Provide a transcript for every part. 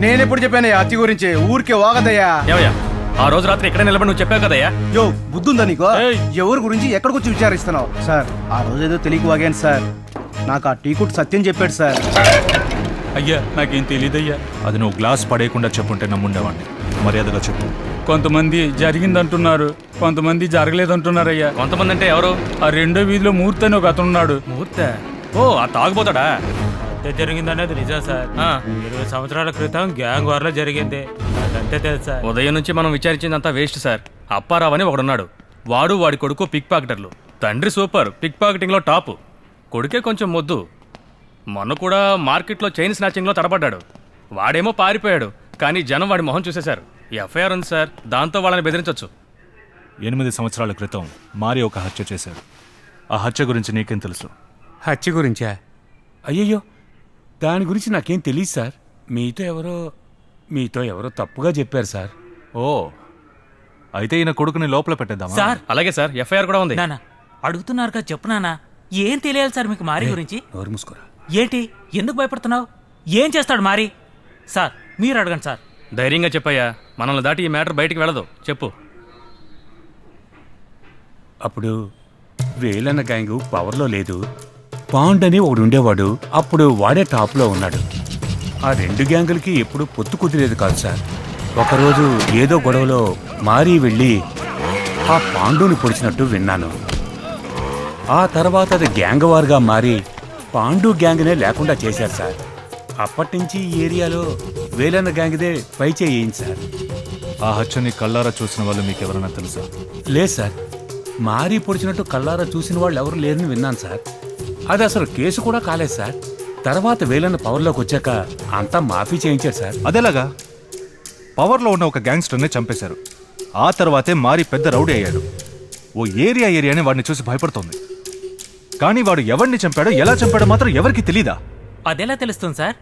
నేనెప్పుడు చెప్పానయ్యా హత్య గురించి? ఊరికే వాగదయ్యా. ఏమయ్యా ఆ రోజు రాత్రి ఇక్కడే నిలబడి నువ్వు చెప్పావు కదయ్యా. యో బుద్ధుందా నీకు? ఏయ్. ఎవరి గురించి ఎక్కడికొచ్చి విచారిస్తున్నావు? సార్ ఆ రోజు ఏదో తెలియక వాగాను సార్. నాకు ఆ టీ కొట్టు సత్యం చెప్పాడు సార్. అయ్యా నాకేం తెలియదయ్యా. అది నువ్వు గ్లాస్ పడేయకుండా చెప్పుంటే నమ్ముండేవాడిని. మర్యాదగా చెప్పు. కొంతమంది జరిగిందంటున్నారు, కొంతమంది జరగలేదంటున్నారయ్యా. కొంతమంది అంటే ఎవరు? ఆ రెండో వీధిలో మూర్తి అని ఒక అతను ఉన్నాడు. మూర్త? ఓ ఆ తాగుపోతాడా? జరిగిందనేది నిజం సార్. 20 సంవత్సరాల క్రితం గ్యాంగ్ వార్లో జరిగింది. అదంతే తెలుసు సార్. ఉదయం నుంచి మనం విచారించిందంతా వేస్ట్ సార్. అప్పారావు అని ఒకడున్నాడు. వాడి కొడుకు పిక్ పాకెటర్లు. తండ్రి సూపర్, పిక్ పాకెటింగ్లో టాపు. కొడుకే కొంచెం మొద్దు. మొన్న కూడా మార్కెట్లో చైన్ స్నాచింగ్లో తడబడ్డాడు. వాడేమో పారిపోయాడు, కానీ జనం వాడి మొహం చూసేశారు. ఎఫ్ఐఆర్ ఉంది సార్, దాంతో వాళ్ళని బెదిరించవచ్చు. 8 సంవత్సరాల క్రితం మారి ఒక హత్య చేశారు. ఆ హత్య గురించి నీకేం తెలుసు? హత్య గురించా? అయ్యయ్యో, దాని గురించి నాకేం తెలియదు సార్. మీతో ఎవరో తప్పుగా చెప్పారు సార్. ఓ అయితే ఈయన కొడుకుని లోపల పెట్టేద్దామా? సార్ అలాగే సార్, ఎఫ్ఐఆర్ కూడా ఉంది. నానా అడుగుతున్నారు కదా, చెప్పు నానా. ఏం తెలియాలి సార్ మీకు మారి గురించి? నోరు మూసుకోరా. ఏంటి, ఎందుకు భయపడుతున్నావు? ఏం చేస్తాడు మారి? సార్ మీరు అడగండి సార్. ధైర్యంగా చెప్పయ్యా, మనల్ని దాటి ఈ మ్యాటర్ బయటికి వెళ్ళదు. చెప్పు. అప్పుడు వేలన్న గ్యాంగ్ పవర్లో లేదు. పాండ్ అని ఒకడు ఉండేవాడు. అప్పుడు వాడే టాప్లో ఉన్నాడు. ఆ రెండు గ్యాంగులకి ఎప్పుడు పొత్తు కుదిరేది కాదు సార్. ఒకరోజు ఏదో గొడవలో మారి వెళ్ళి ఆ పాండుని పొడిచినట్టు విన్నాను. ఆ తర్వాత అది గ్యాంగ్ వార్గా మారి పాండు గ్యాంగ్నే లేకుండా చేశారు సార్. అప్పటి నుంచి ఈ ఏరియాలో వేలన్న గ్యాంగ్దే పై చేయింది సార్. ఆ హత్యని కళ్ళారా చూసిన వాళ్ళు మీకు ఎవరైనా తెలుసా? లేదు సార్, మారి పొడిచినట్టు కళ్ళారా చూసిన వాళ్ళు ఎవరు లేరని విన్నాను సార్. అది అసలు కేసు కూడా కాలేదు సార్. తర్వాత వేలన్న పవర్లోకి వచ్చాక అంతా మాఫీ చేయించారు సార్. అదేలాగా? పవర్లో ఉన్న ఒక గ్యాంగ్స్టర్ని చంపేశారు. ఆ తర్వాతే మారి పెద్ద రౌడీ అయ్యాడు. ఓ ఏరియాని వాడిని చూసి భయపడుతోంది. కానీ వాడు ఎవరిని చంపాడో ఎలా చంపాడో మాత్రం ఎవరికి తెలీదా? అదెలా తెలుస్తుంది సార్?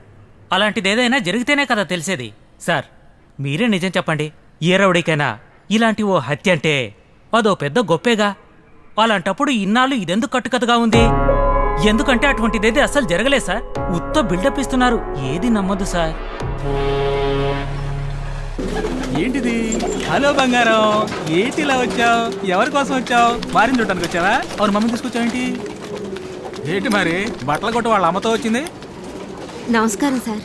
అలాంటిది ఏదైనా జరిగితేనే కదా తెలిసేది. సార్ మీరే నిజం చెప్పండి, ఏ రౌడీకైనా ఇలాంటి ఓ హత్య అంటే అదో పెద్ద గొప్పేగా. అలాంటప్పుడు ఇన్నాళ్ళు ఇదెందుకు కట్టుకథగా ఉంది? ఎందుకంటే అటువంటిదేది అసలు జరగలేదు సార్. ఉత్త బిల్డప్ ఇస్తున్నారు. ఏది నమ్మదు సార్. ఏంటిది? హలో బంగారం, ఏంటిలా వచ్చావు? ఎవరి కోసం వచ్చావు? మారిని చూడటానికి వచ్చావా? అవును, మమ్మీ తీసుకొచ్చావేంటి? ఏంటి మరి బట్టల కొట్టు వాళ్ళ అమ్మతో వచ్చింది? నమస్కారం సార్.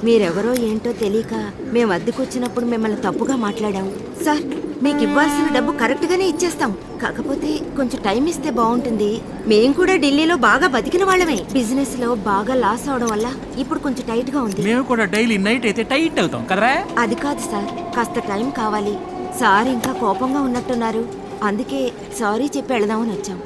మీరెవరో ఏంటో తెలియక మేము అద్దెకొచ్చినప్పుడు మిమ్మల్ని తప్పుగా మాట్లాడాము సార్. మీకు ఇవ్వాల్సిన డబ్బు కరెక్ట్గానే ఇచ్చేస్తాం. కాకపోతే కొంచెం టైం ఇస్తే బాగుంటుంది. మేం కూడా ఢిల్లీలో బాగా బతికిన వాళ్ళమే. బిజినెస్ లో బాగా లాస్ అవడం వల్ల ఇప్పుడు కొంచెం టైట్ గా ఉంది. మేము కూడా డైలీ నైట్ అయితే టైట్ అవుతాం కదరా? అది కాదు సార్, కాస్త టైం కావాలి. సార్ ఇంకా కోపంగా ఉన్నట్టున్నారు. అందుకే సారీ చెప్పి వెళదామని వచ్చాం.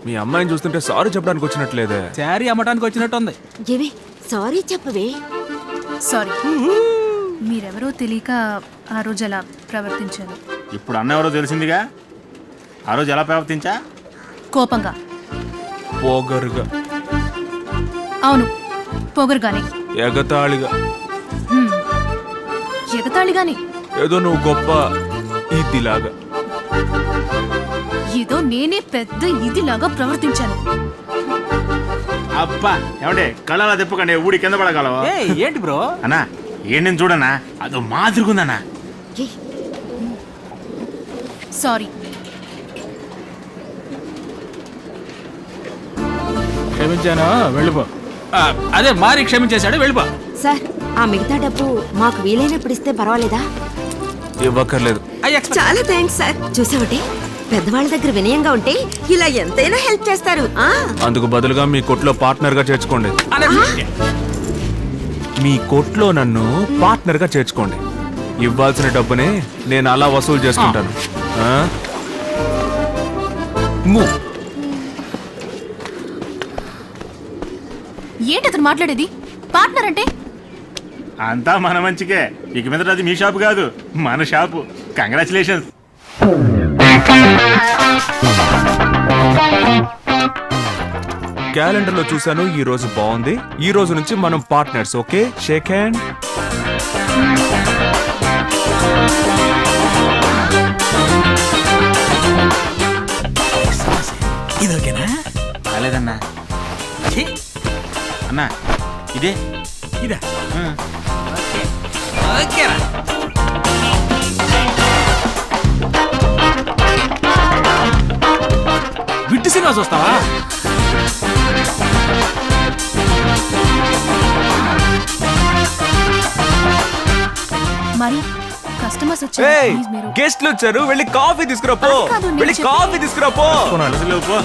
మీ అమ్మాయిని చూస్తుంటే సారీ చెప్పడానికి వచ్చినట్లేదే. శారీ అమ్మటానికి వచ్చినట్టుంది. ఏవి సారీ చెప్పవే. సారీ, మీరెవరో తెలియక ఆ రోజు అలా ప్రవర్తించాను. ఇప్పుడు అన్న ఎవరో తెలిసిందిగా. ఆ రోజు ఎలా ప్రవర్తించా? కోపంగా, పోగరుగా, అవును పొగరుగానే, ఎగతాళిగా, ఎగతాళిగానే, ఏదో నువ్వు గొప్ప ఇదిలాగా, ఏదో నేనే పెద్ద ఇదిలాగా ప్రవర్తించాను. అబ్బా ఏమంటే కళ్ళలా తిప్పకండి, ఊడి కింద పడగలవా? ఏంటి బ్రో? అన్నా ఏంటి నేను చూడన్నా, అదో మాదిరిగుందన్నా. సారీ. క్షమించాను, వెళ్ళిపో. అదే మారి క్షమించేశాడు, వెళ్ళిపో. సార్ ఆ మిగతా డబ్బు మాకు వీలైనప్పుడు ఇస్తే పర్వాలేదా? ఇవ్వక్కర్లేదు. చాలా థ్యాంక్స్ సార్. చూసావటే, పెద్దవాళ్ళ దగ్గర వినయంగా ఉంటే ఇలా ఎంతైనా హెల్ప్ చేస్తారు. అందుకు బదులుగా మీ కొట్లో పార్ట్నర్ గా చేర్చుకోండి. మీ కొట్లో నన్ను పార్ట్నర్ గా చేర్చుకోండి. ఇవ్వాల్సిన డబ్బుని నేను అలా వసూలు చేసుకుంటాను. ఏంటి అతను మాట్లాడేది? పార్ట్నర్ అంటే అంతా మన మంచికే. ఇక మీద అది మీ షాపు కాదు, మన షాపు. కంగ్రాచులేషన్స్. క్యాలెండర్ లో చూసాను, ఈ రోజు బాగుంది. ఈ రోజు నుంచి మనం పార్ట్నర్స్. Okay, shake hand. ఇది ఓకేనా? కాలేదన్నా. అన్నా ఇదే ఇదా ఓకే ఓకేరా విట్టు సినిమా చూస్తావా? మరి కస్టమర్స్ వచ్చారు ప్లీజ్ మీరు గెస్ట్లు వచ్చారు, వెళ్ళి కాఫీ తీసుకురా పో. అది కాదు, నేను వెళ్ళి చెప్పేది. కాఫీ తీసుకురా పో. అసలు పో.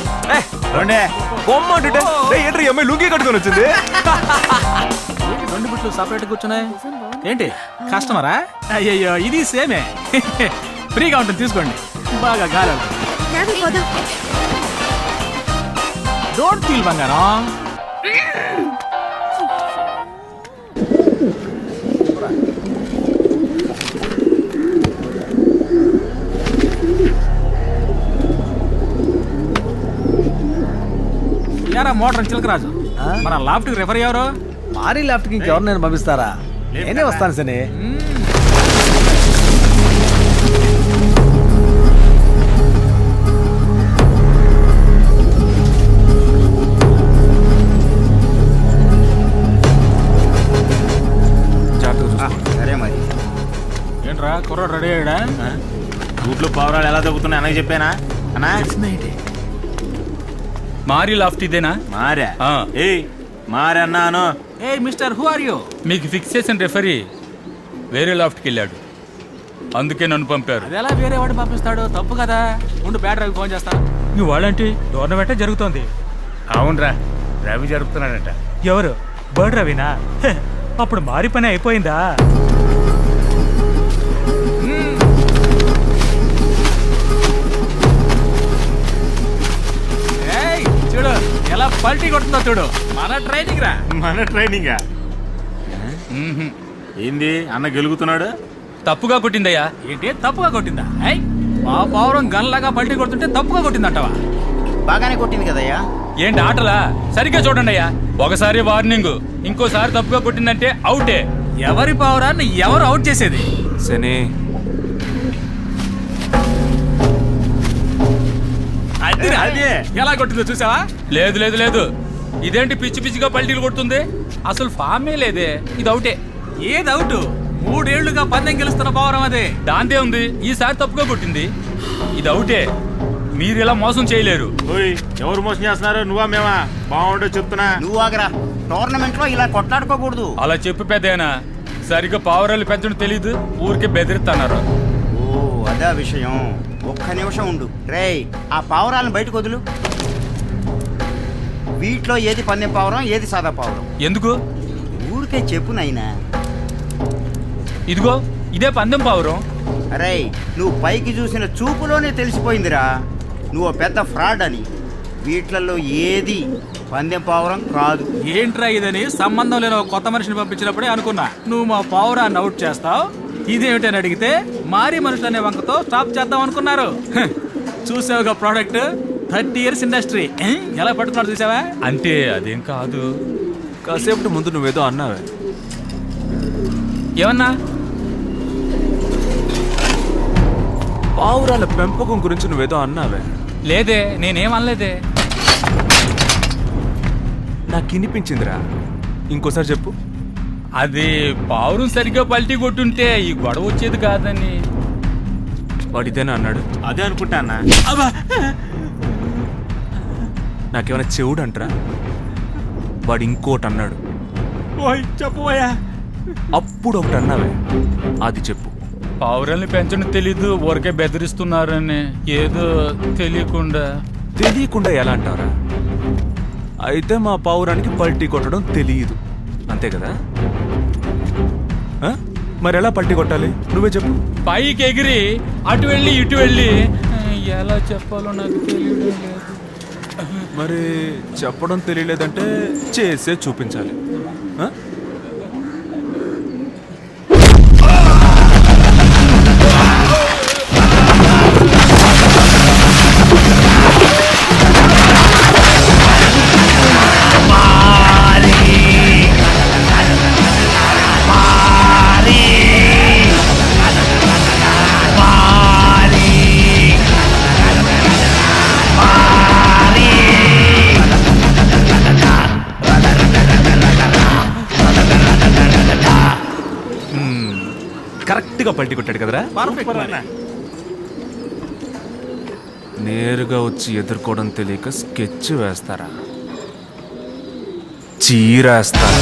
బొమ్మ అంటుంటే ఏంటి అమ్మాయి లుంగి కట్టుకొని వచ్చింది? రెండు బిట్లు సపరేట్ కూర్చున్నాయి ఏంటి? కస్టమరా? అయ్యయ్యో ఇది సేమే. ఫ్రీగా ఉంటుంది తీసుకోండి, బాగా గాలి డోంట్ ఫీల్ బంగారం. యారా మోటార్ చిలకరాజు, మన లాఫ్ట్ రిఫర్ ఎవరు? మారీ లెఫ్ట్కి ఇంకెవరు నేను పంపిస్తారా? నేనే వస్తాను సని. సరే మరి. ఏంట్రా కుర్రాడు రెడీ అయ్యాడా? రూట్లో పావురాలు ఎలా తగ్గుతున్నాయి అన్నకి చెప్పానా అన్నా? మారీ లాఫ్ట్ ఇదేనా? మారా ఆ. ఏయ్ మారన్నాను. ఏ మిస్టర్ హూ ఆర్ యూ? మీకు ఫిక్స్ చేసిన రెఫరీ వేరే లాఫ్ట్కి వెళ్ళాడు, అందుకే నన్ను పంపారు. అది ఎలా వేరే వాడు పంపిస్తాడు? తప్పు కదా. ఉండు బ్యాటరీకి ఫోన్ చేస్తా. వాళ్ళంటి టోర్నమెంటే జరుగుతోంది. అవునరా, రవి జరుపుతున్నాడట. ఎవరు? బర్డ్ రవినా? హె, అప్పుడు మారి పని అయిపోయిందా? ఏయ్ చూడు ఎలా పల్టీ కొడుతుందో చూడు. మన ట్రైనింగ్ రా. మన ట్రైనింగా? ఏంది అన్న గెలుగుతున్నాడు? తప్పుగా కొట్టిందయ్యా. ఏంటి తప్పుగా కొట్టిందా? ఏయ్ మా పౌరం గన్లాగా పల్టీ కొడుతుంటే తప్పుగా కొట్టిందంటవా? బాగానే కొట్టింది కదయ్యా. ఏంటి ఆటలా? సరిగ్గా చూడండి అయ్యా. ఒకసారి వార్నింగ్, ఇంకోసారి తప్పుగా కొట్టిందంటే అవుటే. ఎవరి పౌరాన్ని ఎవరు అవుట్ చేసేది? శని అదే ఎలా కొట్టిందో చూసావా? లేదు లేదు లేదు, ఇదేంటి పిచ్చి పిచ్చిగా పల్టీలు కొడుతుంది? అసలు ఫామే లేదే. ఇది అవుటే. ఏది అవుట్? 3 ఏళ్లుగా పందెం గెలుస్తున్న పౌరం అదే. దాంతే ఉంది, ఈసారి తప్పుగా కొట్టింది. ఇది అవుటే. మీరు ఇలా మోసం చేయలేరు. ఓయ్ ఎవరు మోసం చేస్తున్నారు? నువ్వా మేమా? బాగుండో చెప్తున్నా. నువ్వు ఆగరా. టోర్నమెంట్ లో ఇలా కొట్లాడుకోకూడదు. అలా చెప్పు పెద్దయినా. సరిగ్గా పావురాలు పెంచడం తెలీదు, ఊరికే బెదిరిస్తున్నారు. ఓ అదే విషయం. ఒక్క నిమిషం ఉండు. రేయ్ ఆ పావురాలను బయటకు వదులు. వీటిలో ఏది పందెం పావురం, ఏది సాదా పావురం? ఎందుకు? ఊరికే చెప్పు నాయనా. ఇదిగో ఇదే పందెం పావురం. అరే నువ్వు పైకి చూసిన చూపులోనే తెలిసిపోయిందిరా నువ్వు పెద్ద ఫ్రాడ్ అని. వీటిలలో ఏది పందెం పావురం కాదు. ఏంట్రా ఇదని సంబంధం లేని ఒక కొత్త మనిషిని పంపించినప్పుడే అనుకున్నా నువ్వు మా పౌరాన్ని అవుట్ చేస్తావు. ఇదేమిటని అడిగితే మారీ మనుషులనే వంకతో స్టాప్ చేద్దాం అనుకున్నారు. చూసావుగా ప్రోడక్ట్. 30 years ఇండస్ట్రీ ఎలా పట్టుకున్నాడు చూసావా? అంటే అదేం కాదు. కాసేపటి ముందు నువ్వేదో అన్నావే. ఏమన్నా? పావురాల పెంపకం గురించి నువ్వేదో అన్నావే. లేదే, నేనేం అనలేదే. నాకు వినిపించిందిరా, ఇంకోసారి చెప్పు. అది పావురం సరిగ్గా పల్టీ కొట్టుంటే ఈ గొడవ వచ్చేది కాదని. వాడిదేనా అన్నాడు? అదే అనుకుంటా అన్న. నాకేమైనా చెవుడు అంటరా? వాడు ఇంకోటి అన్నాడు. ఓయ్ చెప్పబోయా. అప్పుడు ఒకటి అన్నావే, అది చెప్పు. పావురాల్ని పెంచడం తెలీదు, ఊరికే బెదిరిస్తున్నారని. ఏదో తెలియకుండా. తెలియకుండా ఎలా అంటారా? అయితే మా పావురానికి పల్టీ కొట్టడం తెలియదు, అంతే కదా? మరి ఎలా పల్టీ కొట్టాలి నువ్వే చెప్పు. పైకి ఎగిరి అటు వెళ్ళి ఇటు వెళ్ళి. ఎలా చెప్పాలో నాకు తెలియడం లేదు. మరి చెప్పడం తెలియలేదంటే చేసే చూపించాలి. పల్టీ కొట్టాడు కదరా? పర్ఫెక్ట్ మరి. నేరుగా వచ్చి ఎదుర్కోవడం తెలియక స్కెచ్ వేస్తారా? చీరేస్తారా?